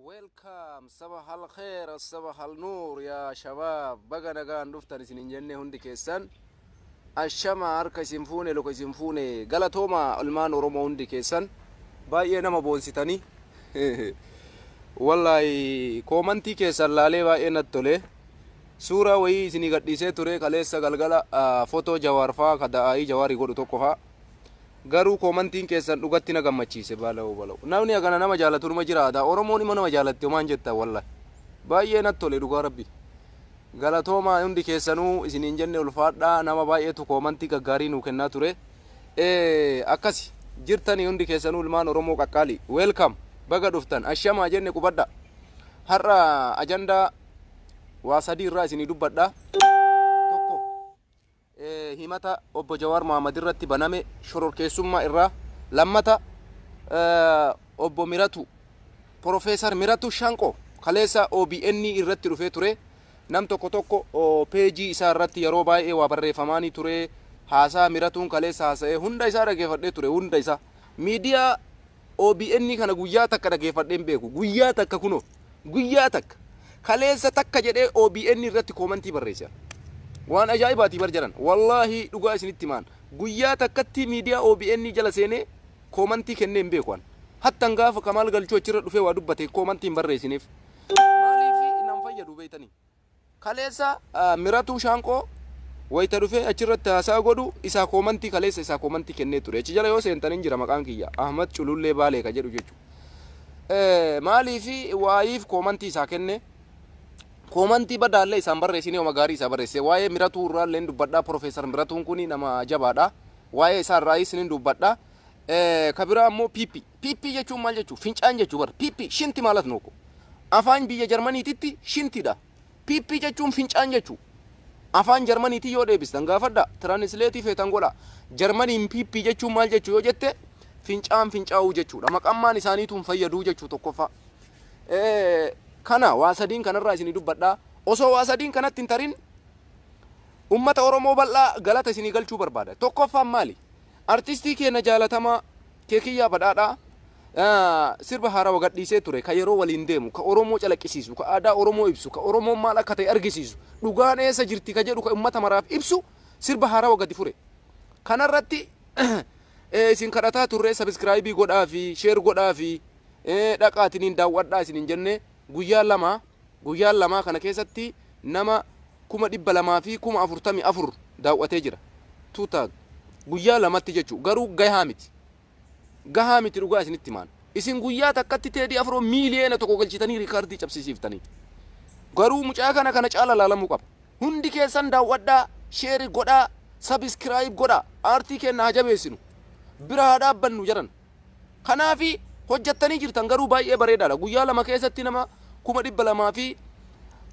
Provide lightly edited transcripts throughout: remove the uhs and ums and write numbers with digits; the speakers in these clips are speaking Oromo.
ويلكم صباح الخير صباح النور يا شباب بقى نقان دفتر سنين جنة هندي كيسان الشمع أركا سيمفوني لوكا سيمفوني قالتهما المان ورمو هندي كيسان باقي نما بونسيتاني والله كومنتي كيسان لالي باقي نتولي سورة وي سني قد ديسي توري كاليسا قلقلا فوتو جوارفا كدا آي جواري قدو توقفا garuu komantiin keessan dhugatti na gammachiise baalaw namni agana nama jaalatu numa jiraada oromoon ima nama jaalatte maan jetta wallahi baay'ee natti tole dhugaa rabbi galatooma hundi keessanuu isiniin jenne ulfaadha nama baay'eetu komantii gaggaarii nuu kennaa ture akkasi jirtanii hundi keessanuu ilmaan oromoo qaqqaali welcome baga dhuftan ashama jenne qubadda har'a ajanda waa sadii irraa isinii dubbadha himata obbo Jawar Mohammed irratti baname shororkeessummaa irraa lammata obbo Miratu Professor Miratu Shanqo kaleessa OBN irratti dhufee ture nam tokko page isaa irratti yeroo baay'ee waa barreeffamaanii ture haasaa Miratuun kaleessa haasa'ee hunda isaa dhageeffadhee ture hunda isaa miidiyaa OBN kana guyyaa takka dhageeffadheen beeku guyyaa takka kuno guyyaa takka kaleessa takka jedhee OBN irratti komentii barreessa waan ajaa'ibaati barjaran wallahi dhugaa isinitti maan guyyaa takkatti miidiyaa OBN jala seenee komentii kenneen beekan hatta ngaafa Kamaal Galchoo achirra dhufee waa dubbate komentiin barreessiniif maaliif inaan fayyadu beeytanii kaleessa Miratu Shanqo wayita dhufee achirratti haasaa godhu isaa komentii kaleessa isaa komentii kennee ture achi jala yoo seentaniin jira maqaan kiyya Ahmad Culullee Baalee ka jedhu jechuudha maaliif waayiif komentii isaa kenne komantii badaalee isaan barreessine oma gaarii isaa barreesse waa'ee Miratu irraallee dubbadhaa Professor Miratuun kuni nama jabaadha waa'ee isaa irraayis dubbadha kabira ammoo pipi jechuun maal jechuu fincaan jechuu bar pipi shinti maalat nooko afaan biyya Jarmaniititti shintidha pipi jechuun fincaan jechuu afaan Jarmaniitti yoo deebistan gaafadha translate feetan godha Jarmaniin pipi jechuun maal jechuu yoo jette fincaa'uu jechuudha maqammaan isaaniituun fayyaduu jechuu tokkoffaa kana waasadin kanarraa isinii dubbadha osoo waasadin kanatti hin tarin ummata oromoo bal'aa galata isinii galchuu barbaada tokkoffaan maali artistii keenya jaalatamaa keekiyyaa badhaadhaa sirba haarawaa gadhiisee ture ka yeroo waliin deemu ka oromoo calaqqisiisu ka aadaa oromoo ibsu ka oromoon maal akka ta'e argisiisu dhugaan eessa jirti ka jedhu ka ummata maraaf ibsu sirba haarawaa gadi fure kanarratti isin kadhataa turre subscribe godhaa fi share godhaa fi dhaqaatiniin daawwadhaa isiniin jenne guyyaa lama kana keessatti nama 200 fi 44 daawwatee jira tuuta guyyaa lamatti jechu garuu gahaa miti dhugaa isinitti maan isin guyyaa takkatti teedii afro miiliyoona tokko galchitanii riikaardii cabsisiiftanii garuu mucaa kana caala laalamuu qaba hundi keessan daawwadhaa sheeri godhaa subscribe godhaa aartii kenna hajabeessinu bira dhaabbannu jedhan kanaafi hojjattanii jirtan garuu baay'ee bareedaadha guyyaa lama keessatti nama 200 fi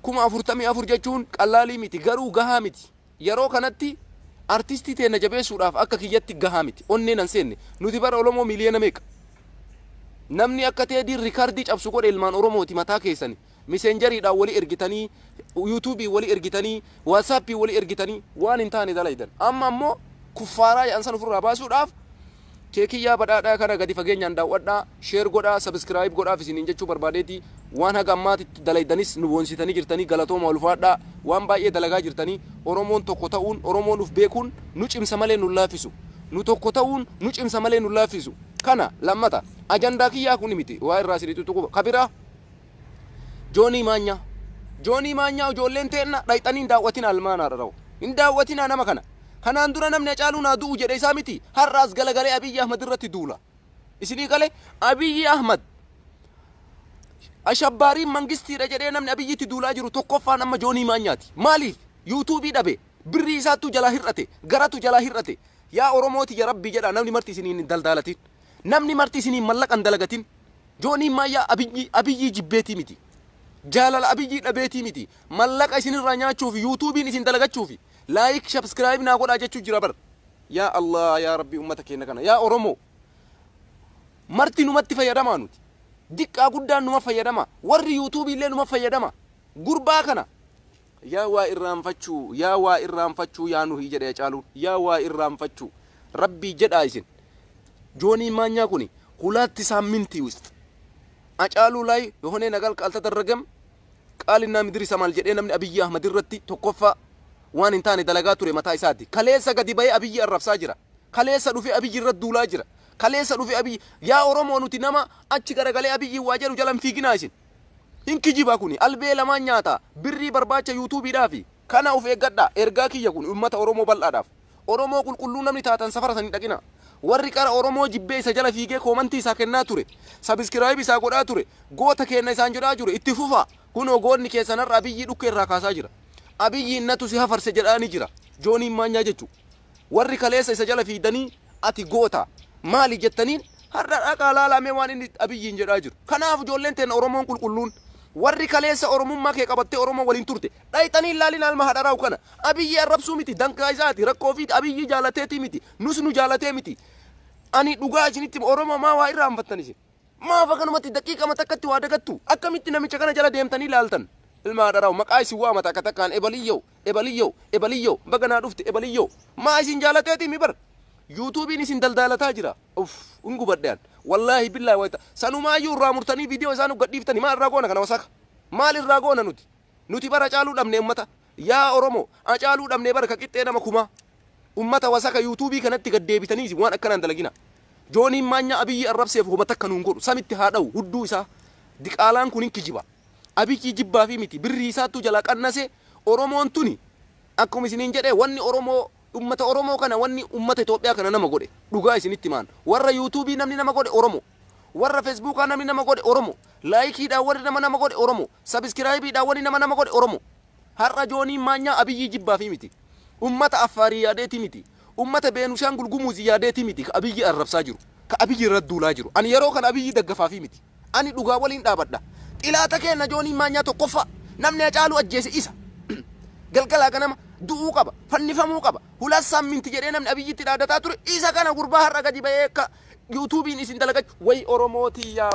44 jechuun qalaalii miti garuu gahaa miti yeroo kanatti artistii teena jabeessuudhaaf akka kiyyatti gahaa miti onneen an seenne nuti bara oromoo miiliyoona meeqa namni akka teedii riikaardii cabsu godhe ilmaan oromooti mataa keessani messenjeriidhaan wali ergitanii yuutuubii wali ergitanii waatsaappii wali ergitanii waan hin taane dalaydan amma ammoo kuffaaraa jedhan san ofirraa baasuudhaaf keekiyyaa badhaadhaa kana gadi fageenyaan daawwadhaa share godhaa subscribe godhaa isiniin jechuu barbaadeeti waan haga ammaatitti dalaydanis nu boonsitanii jirtanii galatooma ulfaadhaa waan baay'ee dalagaa jirtanii oromoon tokko ta'uun oromoon uf beekuun nu cimsa malee nu laaffisu nu tokko ta'uun nu cimsa malee nu laaffisu kana lammata ajandaa kiyyaa kun miti waa irraa isinitti tuquba kabira Joonii Maanyaa ijoolleen teenna dhayxanii daawwatiin almaanaadha rawu hin daawwatinaa nama kana kanaan dura namni Hacaaluu naa du'u jedhe isaa miti har'aas galagalee Abiyyi Ahmad irratti duula isinii galee Abiyyi Ahmad ashabbaariin mangistiidha jedhee namni Abiyyitti duulaa jiru tokkoffaan amma Joonii Maanyaati maaliif yuutuubii dhabe birrii isaattu jalaa hir'ate garatu jalaa hir'ate yaa oromooti ya rabbi jedha namni marti isiniin daldalatin namni marti isiniin mallaqan dalagatin Joonii Maanyaa Abiyyi jibbeetii miti jaalala Abiyyi dhabeetii miti mallaqa isinirraa nyaachuuf yuutuubiin isin dalagachuuf like subscribe naa godhaa jechuu jira bar yaa Allah yaa rabbi ummata keenya kana yaa oromoo marti numatti fayyadamaa nuti diqqaa guddaan numa fayyadama warri yuutuubii illee numa fayyadama gurbaa kana yaa waa irraanfachuu yaa nuhi jedhe Hacaaluun yaa waa irraanfachuu rabbii jedhaa isin Joonii Maanyaa kuni hulaatti saamintii acaaluu laay yohonee nagal qaalta darragam qaalinaa midrisa maal jedhee namni Abiyyi Ahmad irratti tokkoffaa waan hin taane dalagaa ture mataa isaati. Kaleessa gadi bahee Abiyyi arrabsaa jira. Kaleessa dhufee Abiyyi irratti duulaa jira. Kaleessa dhufee Abiyyi yaa Oromoo nuti nama achi garagalee Abiyyi waa jedhu jalan fiiginaa isin. Hin kijibaa kuni albee lamaan nyaata birrii barbaacha yuutuubiidhaafi kana of eeggadha ergaa kiyya kun ummata Oromoo bal'aadhaaf. Oromoo qulqulluu namni taatan safara sanii dhaqina. Warri qara Oromoo jibbee isa jala fiigee koomantii isaa kennaa ture. Sabiskiraayib isaa godhaa ture. Goota kenna isaan jedhaa ture. Itti fufa. Kunoo goonni keessanarra Abiyyi dhukkee irraa kaasaa jira. Abiyyi innatu si hafarse jedhaani jira. Jooniin maanyaa jechu. Warri kaleessa isa jala fiidanii ati goota maali jettaniin har'a dhaqaa laalamee waan inni Abiyyiin jedhaa jiru. Kanaaf ijoolleen teenya Oromoon qulqulluun warri kaleessa Oromummaa kee qabattee Oromoo waliin turte dhayxanii laalin alma hadharaaw kana Abiyyi arrabsuu miti dankaa isaati rakkoo fi Abiyyi jaalateeti miti nus nu jaalatee miti ani dhugaa isinitti Oromoo maa waa irraa hanfattan isin maaf akkanumatti daqiiqa matakkatti waa dagattu akkamitti namicha kana jala deemtanii laaltan ilma hadharaaw maqaa isin waa mata takkaan ebaliyyoo baganaa dhufte ebaliyyoo maa isin jaalateeti mi bar yuutuubiin isin daldalataa jira ungubadhean wallahi billahi wayta sanumaayyuu irraa murtanii viidiyoo isaan gadhiiftanii maal irraa goona kana wasaka maal irraa goona nuti bara caaluu dhabne ummata yaa Oromoo acaaluu dhabne bara ka qixxee nama kuma ummata wasaka yuutuubii kanatti gaddeebitanii isin waan akkanaan dalagina jooniin maanya Abiyyi arrabseef humata akka nuun godhu samitti haa dha'u hudduu isaa diqaalaan kun hin kijiba Abiyyi jibbaa fi miti birrii isaattuu jala qannase Oromoon tuni akkuma isiniin jedhee wanni Oromoo ummata Oromoo kana wanni ummata Itoophiyaa kana nama godhe dhugaa isinitti maan warra yuutuubii namni nama godhe Oromoo warra feesbuukaa namni nama godhe Oromoo laayikiidhaan warri nama godhe Oromoo sabiskiraayibiidhaan warri nama godhe Oromoo har'a jooniin maanyaa Abiyyi jibbaa fi miti ummata Affaarii yaadeeti miti ummata Beenishaangul Gumuz yaadeeti miti ka Abiyyi arrabsaa jiru ka Abiyyi irratti duulaa jiru ani yeroo kana Abiyyi daggafaa fi miti ani dhugaa waliin dhaabadha xilaata kenna jooniin maanyaa tokkoffaa namni Hacaaluu ajjeese isa galgalaa ganama du'uu qaba fannifamuu qaba hulassaan minti jedhee namni Abiyyitti dhaadataa ture isa kana gurbaa har'a gadi bahee akka yuutuubiin isin dalagachu way Oromootiyyaa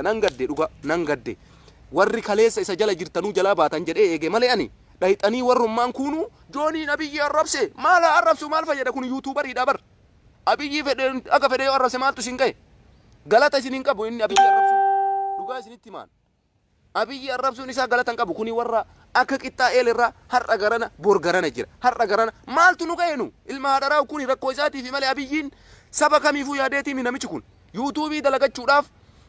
nan gadde dhuga nan gadde warri kaleessa isa jala jirtanuu jalaa baatan jedhee eege malee ani dhayxanii warrummaan kunuu jooniin Abiyyi arrabse maal arrabsu maal fayyada kun yuutuubariidha bar Abiyyi fedheen akka fedhee arrabse maaltu isin gahe galata isin hin qabu inni Abiyyi arrabsu dhugaa isinitti maan Abiyyi arrabsuun isaa galata hin qabu kuni warra akka qixxaa eelirraa har'a garana bor garana jira har'a garana maaltu nu ga'enu ilma hadharaaw kun rakkoo isaatiif malee Abiyyiin saba kamiifuu yaadeetii namichi kun yuutuubii dalagachuudhaaf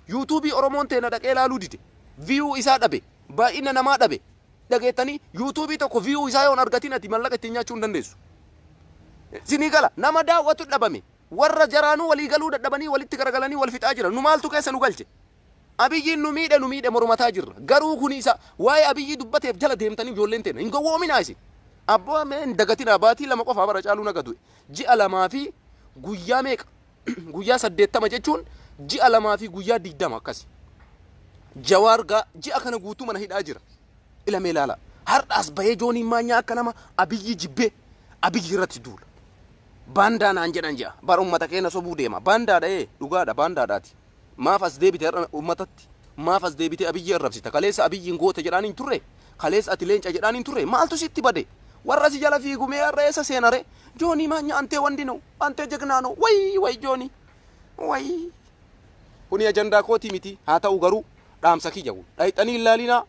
yuutuubii Oromoon teena dhaqee laaluu dide viyuu isaa dhabe baay'ina namaa dhabe dhageettanii yuutuubii tokko viyuu isaa yoon argatin ati mallaqa ittiin nyaachuu hin dandeessu sinii gala nama daawwatu dhabame warra jaraanuu walii galuu dadhabanii walitti garagalanii wal fixaa jiran nu maaltu keessa nu galche Abiyyiin nu miidhe mormataa jirra garuu kun isa waa'ee Abiyyi dubbateef jala deemtanii ijoolleen teena hin gowwoominaa isin abbaa meen dagatina baatii lama qofa bara Hacaaluu nagadu ji'a lamaa fi guyyaa meeqa guyyaa 80 jechuun ji'a lamaa fi guyyaa 20 akkasi Jawaar ji'a kana guutuu mana hidhaa jira ilame ilaala har'aas bahee jooniin maanyaa akka nama Abiyyi jibbee Abiyyi irratti duula baandaa naan jedhan ji'a bara ummata keenya sobuu deema baandaadha dhugaadha baandaadhaati maaf as deebite ummatatti maaf as deebite Abiyyi arrabsita kaleessa Abiyyiin goota jedhaan hin turre kaleessa ati leenca jedhaan hin turre maaltu sitti bade warra si jala fiigumee har'a eessa seenare joonii maanya antee wandino antee jegnaano way joonii way kuni ajandaa kooti miti haa ta'u garuu dhaamsa kiyya kun dhayxanii ilaalinaa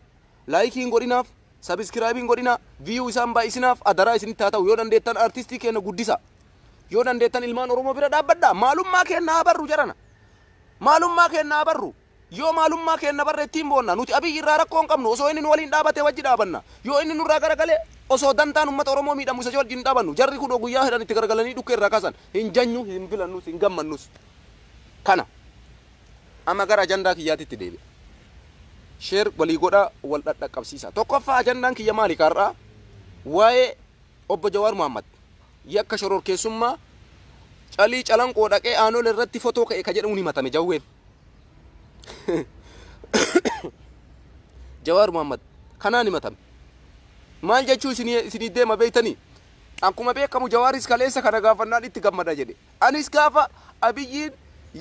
laayikiin godhinaaf sabiskiraayibiin godhinaa viyuu isaan baay'isinaaf adaraa isinitti haa ta'u yoo dandeettan artistii keenya guddisa yoo dandeettan ilmaan Oromoo bira dhaabbadha maalummaa keenya barru jarana maalummaa keenya barru yoo maalummaa keenya barreettiin boonna nuti Abiyyi irraa rakkoo hin qabnu osoo inni nu waliin dhaabate wajji dhaabanna yoo inni nurraa garagalee osoo dantaan ummata Oromoo miidhamu isa wajjin dhaabannu jarri kun guyyaa hedhan itti garagalanii dhukkee irraa kaasan hin janyu hin filannus hin gammannus kana amma gara ajandaa kiyyaatitti deebi'a sheer walii godhaa wal dhaqqabsiisa tokkoffaa ajandaan kiyya maali kaarraa waa'ee obbo Jawaar Mohammad yakka shororkeessummaa calii calanqoo dhaqee aanol irratti fotoo ka'e ka jedhamu himatame jawween Jawaar Mohammad kanaan himatame maal jechuu isinii deema beeytanii akkuma beekamu Jawaaris kaleessa kana gaafannaan itti gammada jedhe anis gaafa Abiyyiin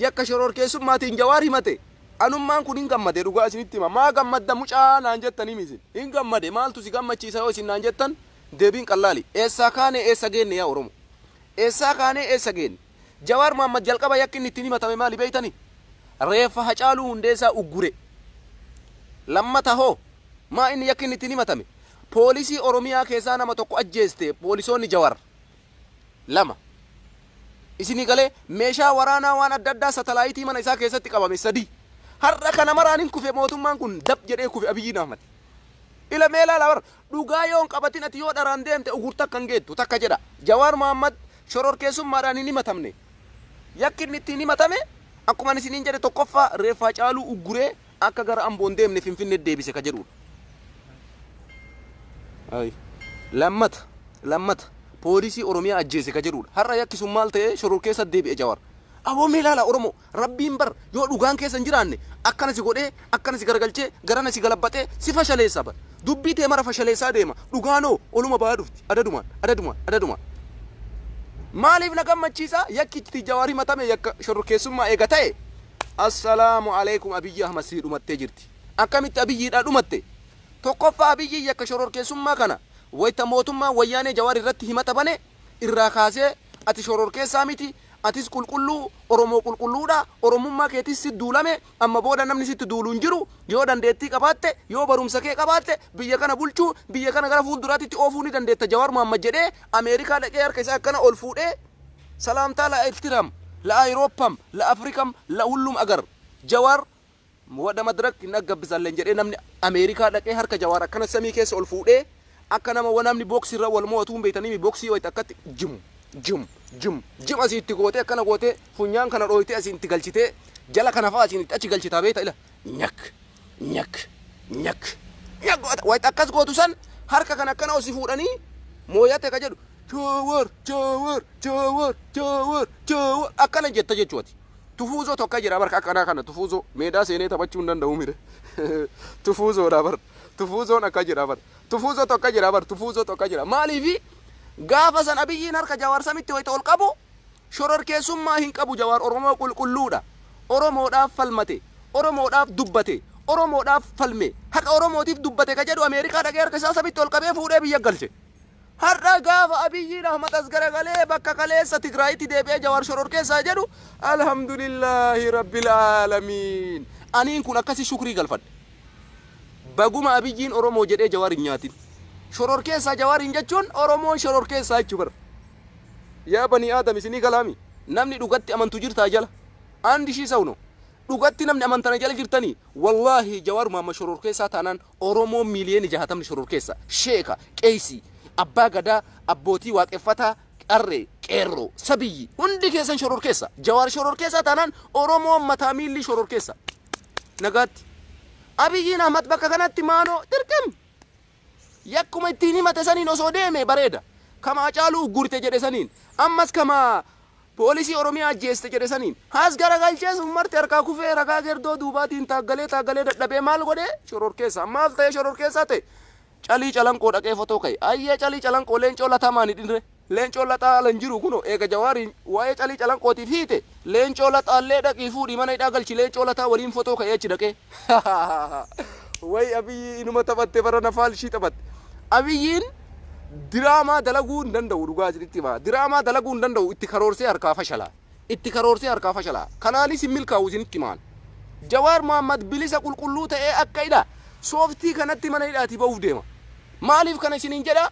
yakka shororkeessummaatiin Jawaar himate anummaan kun hin gammade dhugaa isinitti hima maa gammadda mucaa naan jettanii misin hin gammade maaltu si gammachiisa yoo isin naan jettan deebiin qallaali eessaa kaane eessa geenne yaa Oromoo eessaa kaane eessa geenne Jawaar Mohammad jalqaba yakki inni ittiin himatame maali beeytanii reeffa Hacaaluu Hundeessaa uggure. Lammata hoo maa inni yakki inni itti himatame poolisii Oromiyaa keessaa nama tokko ajjeeste poolisoonni Jawar lama isinii galee meeshaa waraanaa waan adda addaa satalaayitii mana isaa keessatti qabame 3 har'a kana maraanin kufe mootummaan kun dab jedhee kufe Abiyyiin Ahmad ila meelaa labar dhugaa yoon qabatin ati yoo dharaan deemte ugurta kan geettu takka jedha Jawaar Mohammad shororkeessummaadhaan hin himatamne yakki inni ittiin himatame akkuma isiniin jedhe tokkoffaa reeffa Hacaaluu ugguree akka gara Amboon deemne Finfinnee deebise ka jedhu ay lammata poolisii Oromiyaa ajjeese ka jedhu har'a yakki sun maal ta'e shororkeessa deebi'e Jawaar aboo meelaala Oromoo rabbiin bar yoo dhugaan keessa hin jiraanne akkana si godhee akkana si garagalchee garana si galabbatee si fashaleessa bar dubbii tee mara fashaleessaa deema dhugaanoo oluma ba'aa dhufti adadumaan maaliif na gammachiisa yakki itti Jawaar himatame yakka shororkeessummaa eega ta'e assalaamu alaykum Abiyyi Ahmad si dhumattee jirti akkamitti Abiyyiidhaa dhumatte tokkoffaa Abiyyi yakka shororkeessummaa kana wayta mootummaa wayyaanee Jawaar irratti himata bane irraa kaasee ati shororkeessaa miti atis qulqulluu Oromoo qulqulluudha Oromummaa keetis si duulame amma booda namni sitti duuluun jiru yoo dandeettii qabaatte yoo barumsa kee qabaatte biyya kana bulchuu biyya kana gara fuulduraatti oofuu ni dandeetta Jawaar Mohammad jedhee Ameerikaa dhaqee harka isaa akkana ol fuudhee salaamtaa la ihtiram la Awurooppam la Afrikam la hullum agar Jawaar wada madrak nagabbisalleen jedhee namni Ameerikaa dhaqee harka Jawaar akkana samii keessa ol fuudhee akka nama namni booksii irra wal mo'atuun beeytanii booksii wayita akkatti jim asitti goote akkana goote funyaan kana dhooyte asitti galchite jala kana faa asitti achi galchita beeyta ila nyak wayita akkas gootu san harka kana akkana osi fuudhanii mooyate ka jedhu Jawaar akkana jetta jechuuti tufuuzoo tokko jira barka akkana kana tufuuzoo meedaa seenee taphachuu hin danda'u mire tufuuzoodha bar tufuuzoon akka jira bar tufuuzoo tokko jira maaliifi gaafa san Abiyyiin harka Jawaar samitti wayita ol qabu shororkeessummaa hin qabu Jawaar Oromoo qulqulluudha Oromoodhaaf falmate Oromoodhaaf dubbate Oromoodhaaf falme haqa Oromootiif dubbate ka jedhu Ameerikaa dhaqee harka isaa samitti ol qabee fuudhee biyya galche har'a gaafa Abiyyiin Ahmad as garagalee bakka kaleessa Tigraayitti deebi'ee Jawaar shororkeessaa jedhu alhamdulillahi rabbil aalamiin aniin kun akkasi shukrii galfadhe baguma Abiyyiin Oromoo jedhee Jawaar hin nyaatin shororkeessaa Jawaar hin jechuun Oromoon shororkeessaa jechuu bar yaa bani aadam isinii galaami namni dhugatti amantu jirtaa jala andi shii sawno dhugatti namni amantana jala jirtanii wallahi Jawaar Mohammad shororkeessaa taanaan Oromoo miiliyoona 60 shororkeessaa sheeka qeesii abbaa gadaa abbootii waaqeffataa qarree qeerroo sabiyyi hundi keessan shororkeessa Jawaar shororkeessaa taanaan Oromoo mataa miilli shororkeessa nagaatti Abiyyiin Ahmad bakka kanatti maanoo dirqam yakkuma ittiin himate saniin osoo deeme bareeda kama Hacaaluu gurte jedhe saniin ammas kama poolisii Oromiyaa ajjeeste jedhe saniin haas garagalchees ummarte harkaa kufee ragaa gerdoo duubaatiin taaggalee dadhabee maal godhe shororkeessa maal ta'e shororkeessaa ta'e calii calanqoo dhaqee fotoo ka'e ayyee calii calanqoo leencoo lataa maani dhinre leencoo lataa lan jiru kuno eega Jawaariin waa'ee calii calanqootiif hiite leencoo lataallee dhaqii fuudhii mana hidhaa galchi leencoo lataa waliin fotoo ka'e achi dhaqee way Abiyyi inuma taphatte bara nafaal ishii taphatte Abiyyiin diraamaa dalaguu hin danda'u dhugaa isinitti hima diraamaa dalaguu hin danda'u itti karoorsee harkaa fashalaa kanaanis hin milkaa'u isinitti himaan Jawaar Mohammad bilisa qulqulluu ta'ee akka hidha sooftii kanatti mana hidhaatii ba'uuf deema maaliif kana isiniin jedha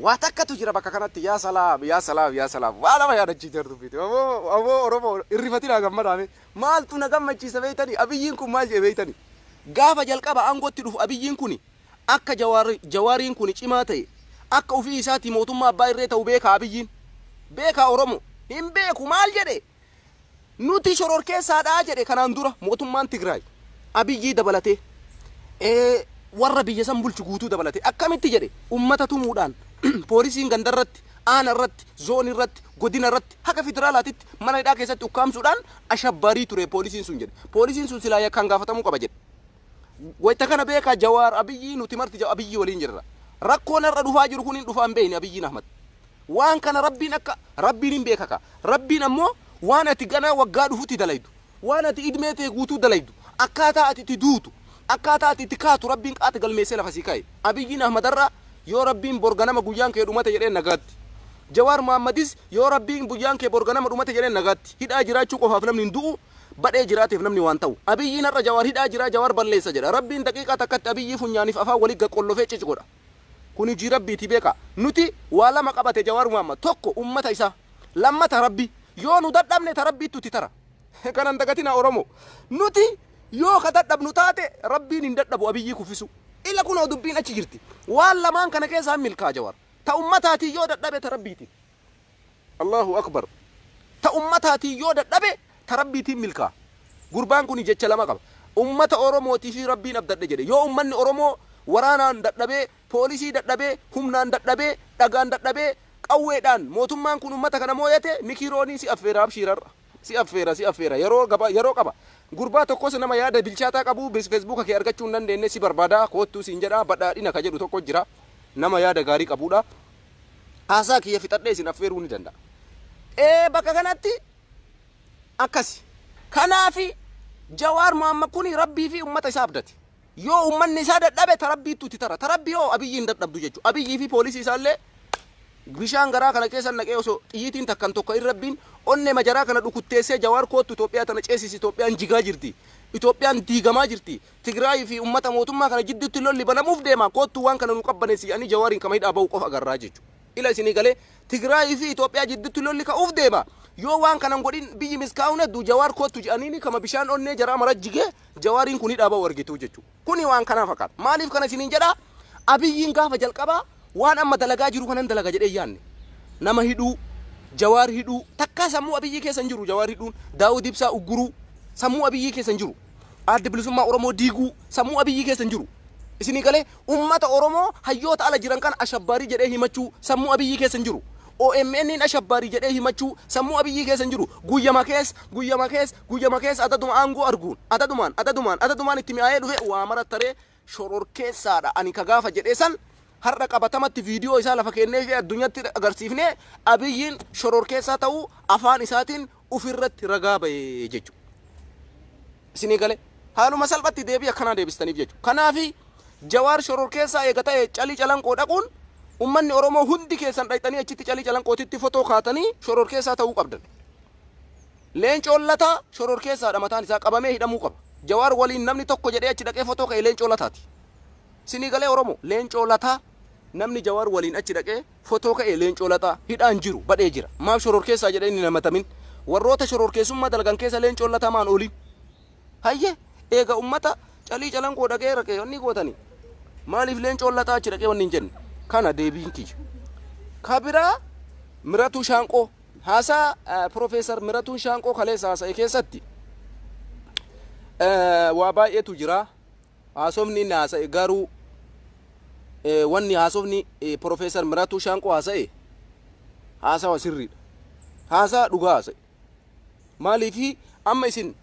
waa takkatu jira bakka kanatti yaa salaam waa lama yaadachiisaa dubbite aboo Oromoo irrifatinaa gammadaame maaltu na gammachiisa beeytanii Abiyyiin kun maal jedhe beeytanii gaafa jalqaba aangootti dhufu Abiyyiin kun akka Jawaariin kun cimaa ta'e akka ofii isaati mootummaa abbaa irree ta'u beeka Abiyyiin beeka Oromoo hin beeku maal jedhe nuti shororkeessaadhaa jedhe kanaan dura mootummaan Tigraay Abiyyii dabalatee warra biyya san bulchu guutuu dabalatee akkamitti jedhe ummata tumuudhaan poolisiin gandarratti aanarratti zoonirratti godinarratti haka federaalaatitti mana hidhaa keessatti ukkaamsuudhaan ashabbarii ture poolisiin sun jedhe poolisiin sun silaa yakkaan gaafatamuu qaba jedhe wayta kana beeka Jawaar Abiyyi nuti marti Abiyyi waliin jirra rakkoon irra dhufaa jiru kun hin dhufaan beeyni Abiyyiin Ahmad waan kana rabbiin hin beeka ka rabbiin ammoo waan ati ganaa waggaa dhufutti dalaydu waan ati idmeetee guutuu dalaydu akkaataa ati itti duutu akkaataa ati itti kaatu rabbiin qaata galmeessee lafa sii kaa'e Abiyyiin Ahmad irra yoo rabbiin borganama guyyaan kee dhumate jedhee nagaatti Jawaar Mohammadis yoo rabbiin guyyaan kee borganama dhumate jedhee nagaatti hidhaa jiraachuu qofaaf namni hin du'u badhee jiraatiif namni waan ta'u abiyyiin har'a jawaar hidhaa jira jawaar balleessa jedha rabbiin daqiiqaa takkatti abiyyii funyaaniif afaan walii qollofee cici godha kun hojii rabbiiti beeka nuti waa lama qabate jawaar muhammad tokko ummata isaa lammata rabbi yoo nu dadhabne ta rabbiitti uti tara kanan dagatina oromo nuti yoo ka dadhabnu taate rabbiin hin dadhabu abiyyii kuffisu ila kunoo dubbiin achi jirti waan lamaan kana keessaa milkaa jawaar ta ummataati yoo dadhabe ta rabbiiti Allahu akbar ta ummataati yoo dadhabe ta rabbiitiin milkaa gurbaan kun jecha lama qaba ummata oromootii fi rabbiin abdadhe jedhe yoo ummanni oromoo waraanaan dadhabee poolisii dadhabee humnaan dadhabee dhagaan dadhabee qawweedhaan mootummaan kun ummata kana mooyate mikiroonii si affeera abshiirarra si affeera yeroo qaba gurbaa tokkos nama yaada bilchaataa qabu Facebook kee argachuu hin dandeenye si barbaada koottuu siin jedha badhaadhina ka jedhu tokko jira nama yaada gaarii qabudha haasaa kiyya fixadhee isin affeeruu ni danda'a bakka kanatti akkasi kanaafi jawaar muhammad kuni rabbii fi ummata isaa abdate yoo ummanni isaa dadhabe ta rabbiitti uti tara ta rabbii yoo abiyyiin dadhabdu jechuudha abiyyii fi poolisii isaallee bishaan garaa kana keessa naqee osoo xiyyiitiin takkan tokko hin rabbiin onne majaraa kana dhukutteessee jawaar koottu Itoophiyaa tana ceesisi Itoophiyaan jigaa jirti Itoophiyaan diigamaa jirti Tigraay fi ummata mootummaa kana jidduutti lolli banamuuf deema koottu waan kana nu qabbaneessi ani jawaariin kama hidhaa ba'u qofa agarraa jechuudha ila isinii galee Tigraay fi Itoophiyaa jidduutti lolli ka'uuf deema yoo waan kanan godhin biyyi miskaa'uun du jawaar koottu jedhaniini kama bishaan onnee jaraa mara jigee jawaariin kun hidhaa ba'u argitu jechuudha kuni waan kanaa fakkaata maaliif kana isiniin jedhaa abiyyiin gaafa jalqabaa waan amma dalagaa jiru kanan dalaga jedhee yaanne nama hidhuu jawaar hidhuu takka sammuu abiyyii keessan jiru jawaar hidhuun daawud ibsaa ugguruu sammuu abiyyii keessan jiru adda bilisummaa oromoo diiguu sammuu abiyyii keessan jiru isinii galee ummata oromoo hayyoota ala jiran kan ashabbaarii jedhee himachuu sammuu abiyyii keessan jiru OMN ashabbaarii jedhee himachuu sammuu abiyyii keessan jiru guyyama kees adaduma aangoo arguun adadumaan itti mi'aayee dhufe waa marattaree shoror keessaadha ani ka gaafa jedhee san har'a qabatamatti viidiyoo isaa lafa kennee fi addunyaatti agarsiifnee abiyyiin shoror keessaa ta'uu afaan isaatiin ufirratti ragaa ba'ee jechuudha. Isinii galee haaluma salphatti deebii akkanaa deebistaniif jechuudha. Kanaafi jawaar shoror keessaa eega ta'e calii calanqoo dhaquun ummanni oromoo hundi keessan dhayxanii achitti calii calanqootitti fotoo kaatanii shoror keessaa ta'uu qabdan. Leencoon lataa shoror keessaadha mataan isaa qabamee hidhamuu qaba. Jawaar waliin namni tokko jedhee achi dhaqee fotoo ka'e leencoo lataati. Isinii galee oromoo leencoo lataa namni jawaar waliin achi dhaqee fotoo ka'e leencoo lataa hidhaan jiru badhee jira maaf shoror keessaa jedhee inni namatamin warroota shoror keessummaa dalgan keessa leencoo lataa maan oliin hayye eega ummata calii calanqoo dhaqee raqee wanni gootanii maaliif leencoo lataa achi dhaqee wanni hin jenne kana deebiin kiyya kabiraa Miratuu Shaanqoo haasaa Profeesar Miratuu Shaanqoo kaleessa haasa'e keessatti waa baay'eetu jira haasofni inni haasa'e garuu wanni haasofni Profeesar Miratuu Shaanqoo haasa'e haasawa sirriidha haasaa dhugaa haasa'e maaliifi amma isin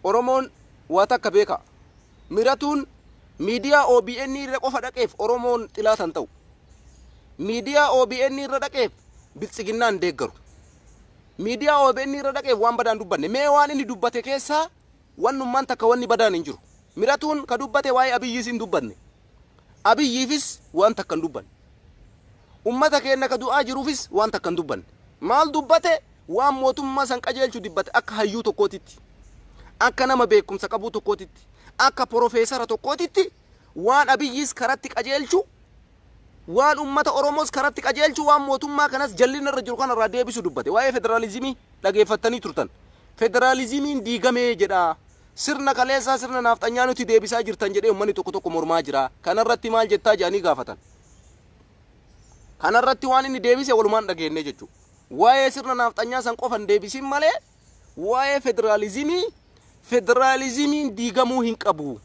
oromoon waa takka beeka Miratuun miidiyaa OBN irra qofa dhaqeef oromoon xilaatan ta'u miidiyaa OBN irra dhaqeef biltsiginnaan deeggaru miidiyaa OBN irra dhaqeef waan badaan dubbanne mee waan inni dubbate keessaa wannummaan takka wanni badaan hin jiru Miratuun ka dubbate waa'ee abiyyiis hin dubbanne abiyyiifis waan takka hin dubbanne ummata keenya ka du'aa jiruufis waan takka hin dubbanne maal dubbate waan mootummaa san qajeelchu dubbate akka hayyuu tokkootitti akka nama beekumsa qabu tokkootitti akka profeesara tokkootitti waan abiyyiis karatti qajeelchu waan ummata oromoos karatti qajeelchu waan mootummaa kanas jallina irra jiru kanarraa deebisu dubbate waa'ee federaalizimii dhageeffattanii turtan federaalizimiin diigamee jedha sirna kaleessaa sirna naafxanyaa nuti deebisaa jirtan jedhee ummanni tokko mormaa jira kanarratti maal jettaa jedhanii gaafatan kanarratti waan inni deebise walumaan dhageenne jechuudha waa'ee sirna naafxanyaa san qofan deebisin malee waa'ee federalizimiin diigamuu hin qabu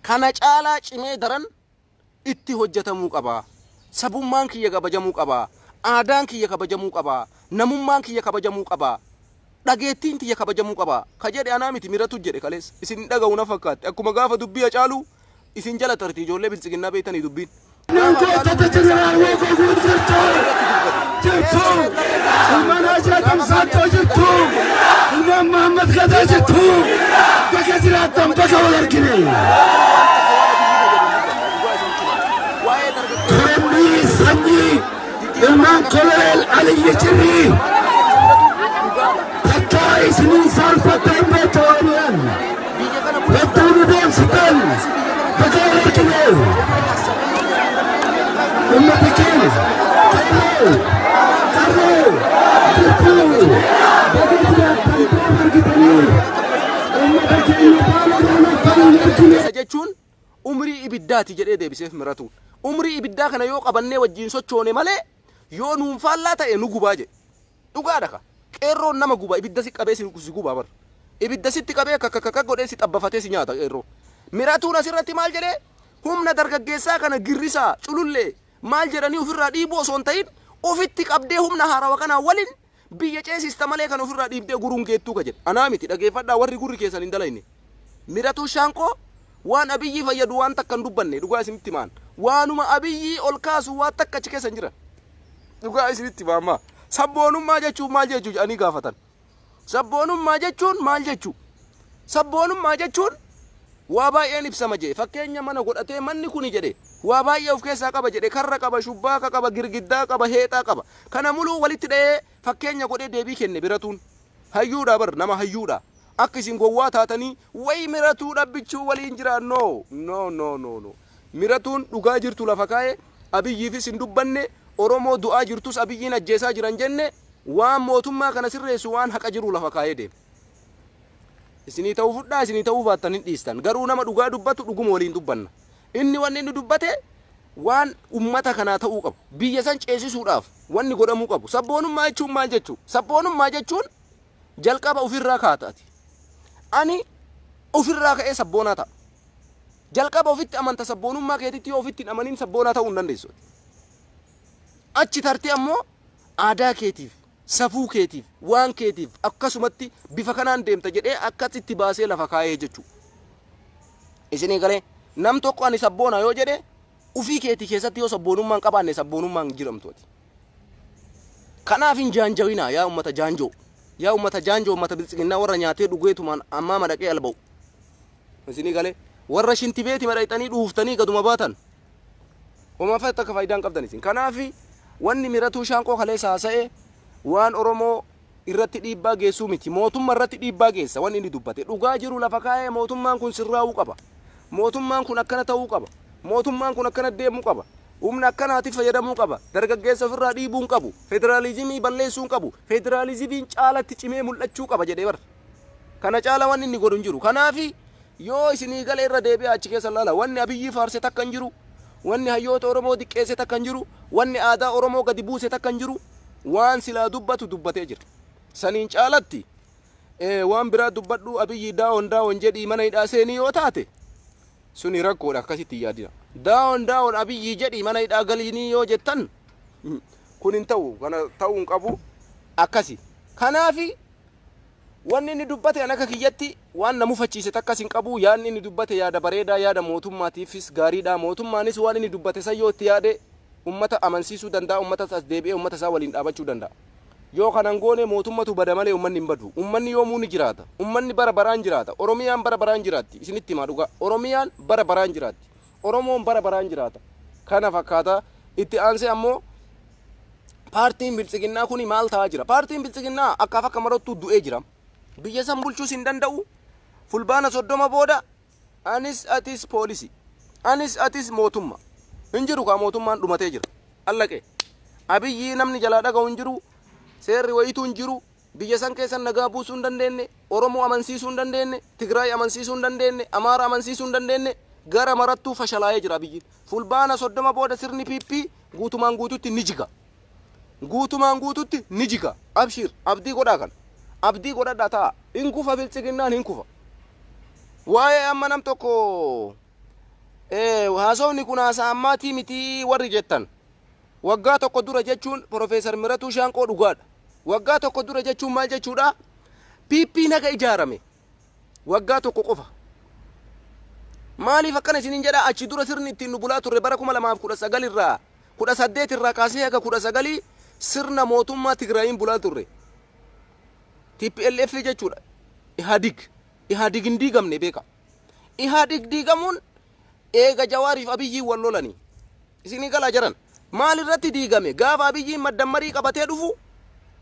kana caalaa cimee daran itti hojjetamuu qaba sabummaan kiyya kabajamuu qaba aadaan kiyya kabajamuu qaba namummaan kiyya kabajamuu qaba dhageettiin kiyya kabajamuu qaba ka jedhe anaa miti Miratu jedhe kalees isin dhaga'u na fakkaate akkuma gaafa dubbii caalu isin jala tartii ijoollee biltsiginnaa beeytanii dubbiin محمد كذا جتو بكثرة تنبك والركني ترمي سني المان كلال علي جري حتى اسمي صار فتن بتوني jechuun umrii ibiddaati jedhee deebiseef Miratuun. Umrii ibiddaa kana yoo qabannee wajjin sochoone malee yoo nuun faallaa ta'e nu gubaa jedhe. Dhugaadha ka. Qeerroon nama guba ibidda si qabee si gubaa bar. Ibidda sitti qabee kakka godhee si xabbafatee si nyaata qeerroon. Miratuun asirratti maal jedhee humna dargaggeessaa kana girrisaa culullee maal jedhanii ofirraa dhiibuu osoo hin ta'in ofitti qabdee humna haarawaa kanaa waliin biyya ceesista malee kan ofirraa dhiibdee guruun geettuu ka jedhe. Anaa miti dhageeffadhaa warri gurri keessan hin dalayne. Miratuu Shaanqoo waan Abiyyi fayyadu waan takka hin dubbanne dhugaa isinitti maan. Waanuma Abiyyi ol kaasu waan takka achi keessa hin jiran. Dhugaa isinitti maammaa. Sabboonummaa jechuun maal jechuu jedhanii gaafatan. Sabboonummaa jechuun maal jechuu? Sabboonummaa jechuun waa baay'een ibsama jedhe. Fakkeenya mana godhatee manni kuni jedhe waa baay'ee of keessaa qaba jedhe. Karra qaba, shubbaaka qaba, girgiddaa qaba, heexaa qaba. Kana muluu walitti dha'ee fakkeenya godhee deebii kenne Miratuun. Hayyuudha bar nama hayyuudha. Akka isin gowwaa taatanii wayi Miratuu dhabbichuu waliin jiraan no. Miratuun dhugaa jirtu lafa kaa'ee Abiyyiifis hin dubbanne Oromoo du'aa jirtus Abiyyiin ajjeesaa jiran jenne waan mootummaa kana sirreessu waan haqa jiru lafa kaa'ee deema. Isinii ta'uu fudhaa isinii ta'uu baattan hin dhiistan. Garuu nama dhugaa dubbatu dhuguma waliin dubbanna. Inni wanni inni dubbate waan ummata kanaa ta'uu qabu. Biyya san ceesisuudhaaf wanni godhamuu qabu. Sabboonummaa jechuun maal jechuu? Sabboonummaa jechuun jalqaba ofirraa kaataati. Ani ofirraa ka'ee sabboonaa ta'a. Jalqaba ofitti amanta sabboonummaa keetitti yoo ofitti hin amanin sabboonaa ta'uu hin dandeessu. Achi tartee ammoo aadaa keetiif, safuu keetiif, waan keetiif akkasumatti bifa kanaan deemta jedhee akkasitti baasee lafa kaa'ee jechuudha. Isinii galee nam tokko ani sabboona yoo jedhe ufii keetii keessatti yoo sabboonummaan qabaanne sabboonummaan jiramtooti. Kanaaf hin jaanjawinaa yaa ummata jaanjoo. Yaa ummata jaanjoo ummata biltsiginnaa warra nyaatee dhugeetumaan ammaa madaqee alba'u. Isinii galee warra shintibeeti madhayxanii dhuuftanii gaduma baatan. Homaa akka faayidaan qabdan isin. Kanaaf wanni Miratuu Shaanqoo kaleessa haasa'e waan Oromoo irratti dhiibbaa geessuu miti. Mootummaa irratti dhiibbaa geessa wanni inni dubbate. Dhugaa jiru lafa kaa'ee mootummaan kun sirraa'uu qaba. Mootummaan kun akkana ta'uu qaba. Mootummaan kun akkana deemuu qaba. Humna akkanaatiif fayyadamuu qaba. Dargaggeessa ofirraa dhiibuu hin qabu. Federaalizimii balleessuu hin qabu. Federalizimiin caalatti cimee mul'achuu qaba jedhee bar. Kana caala wanni inni godhu hin jiru. Kanaaf yoo isinii galee irra deebi'aa achi keessa laala wanni Abiyyi faarse takka hin jiru. Wanni hayyoota Oromoo diqqeesse takka hin jiru. Wanni aadaa Oromoo gadi buuse takka hin jiru. Waan silaa dubbatu dubbatee jira. Saniin caalatti waan biraa dubbadhu Abiyyi daawon jedhii mana hidhaa seenii yoo taate suni rakkoodha akkasitti yaadina. Daawon Abiyyi jedhii mana hidhaa galiinii yoo jettan kun hin ta'u kana ta'uu hin qabu akkasi. Kanaafi wanni inni dubbate akka kiyyatti waan na mufachiise takkas hin qabu. Yaadni inni dubbate yaada bareedaa yaada mootummaatiifis gaariidha. Mootummaanis waan inni dubbate san yoo itti yaade ummata amansiisuu danda'a. Ummata isaas deebi'ee ummata isaa waliin dhaabachuu danda'a. Yoo kanan goone mootummatu bada malee ummanni hin badu. Ummanni yoomuu ni jiraata. Ummanni bara baraan jiraata. Oromiyaan bara baraan jiraatti. Isinitti himaa dhugaa. Oromiyaan bara baraan jiraatti. Oromoon bara baraan jiraata. Kana fakkaata. Itti aansee ammoo paartiin biltsiginnaa kuni maal ta'aa jira? Paartiin biltsiginnaa akkaaf akka marottuu du'ee jira. Biyya san bulchuus hin danda'u. Fulbaana 30 booda anis atis poolisii. Anis atis mootummaa. Hin jiru kaa mootummaan dhumatee jira. Allaqee. Abiyyi namni jalaa dhaga'u hin jiru. Seerri wayituu hin jiru. Biyya san keessan nagaa buusuu hin dandeenye. Oromoo amansiisuu hin dandeenye. Tigraay amansiisuu hin dandeenye. Amaara amansiisuu hin dandeenye. Gara marattuu fashalaa'ee jira Abiyyiin. Fulbaana 30 booda sirni PP guutumaan guututti ni jiga. Guutumaan guututti ni jiga. Abshir abdii godhaa kana. Abdii godhadhaa ta'a. Hin kufa biltsiginnaan hin kufa. Waa'ee amma nam tokko haasawni kun haasaa ammaatii miti warri jettan. Waggaa tokko dura jechuun Profeesar Miratuu Shaanqoo dhugaadha. Waggaa tokko dura jechuun maal jechuudha? PP naga ijaarame. Waggaa tokko qofa. Maaliif akkana isiniin jedha achi dura sirni ittiin nu bulaa turre bara 2019 irraa 18 irraa kaasee haga 19 sirna mootummaa Tigraayin bulaa turre. TPLF jechuudha. Ihaadig hin diigamne beeka. Ihaadig diigamuun eega Jawaariif Abiyyiin wal lolanii. Isinii galaa jiran. Maal irratti diigame? Gaafa Abiyyiin maddammarii qabatee dhufu,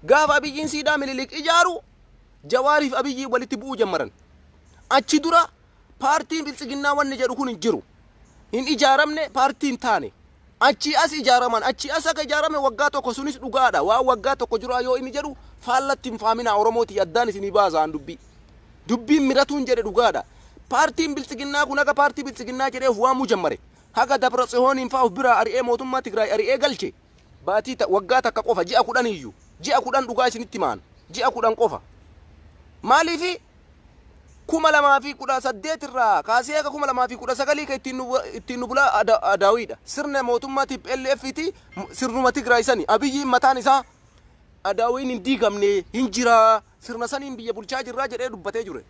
gaafa Abiyyiin siidaa Minilik ijaaru, Jawaariif Abiyyiin walitti bu'uu jammaran. Achi dura paartiin biltsiginnaa wanni jedhu kun hin jiru. Hin ijaaramne paartiin taane. achi as ijaaraman achi as akka ijaarame waggaa tokko sunis dhugaadha waa waggaa tokko jira yoo inni jedhu faallatti hin faamina oromooti addaan isinii baasaan dubbiin miratuun jedhe dhugaadha paartiin biltsiginnaa kun akka paartii biltsiginnaa jedheef waamuu jammare haga dabra tsihooniin fa'aa of biraa ari'ee mootummaa Tigraay ari'ee galche baatii waggaa takka qofa ji'a 10 iyyuu ji'a 10 dhugaa isinitti maan ji'a 10 qofa maaliifi 2018 irraa kaasee akka 2019 ka ittiin nu bulaa adaawiidha sirna mootummaa TPLF-ti sirnuma Tigraay sani Abiyyiin mataan isaa adaawiin hin diigamne hin jira sirna saniin biyya bulchaa jirraa jedhee dubbatee jire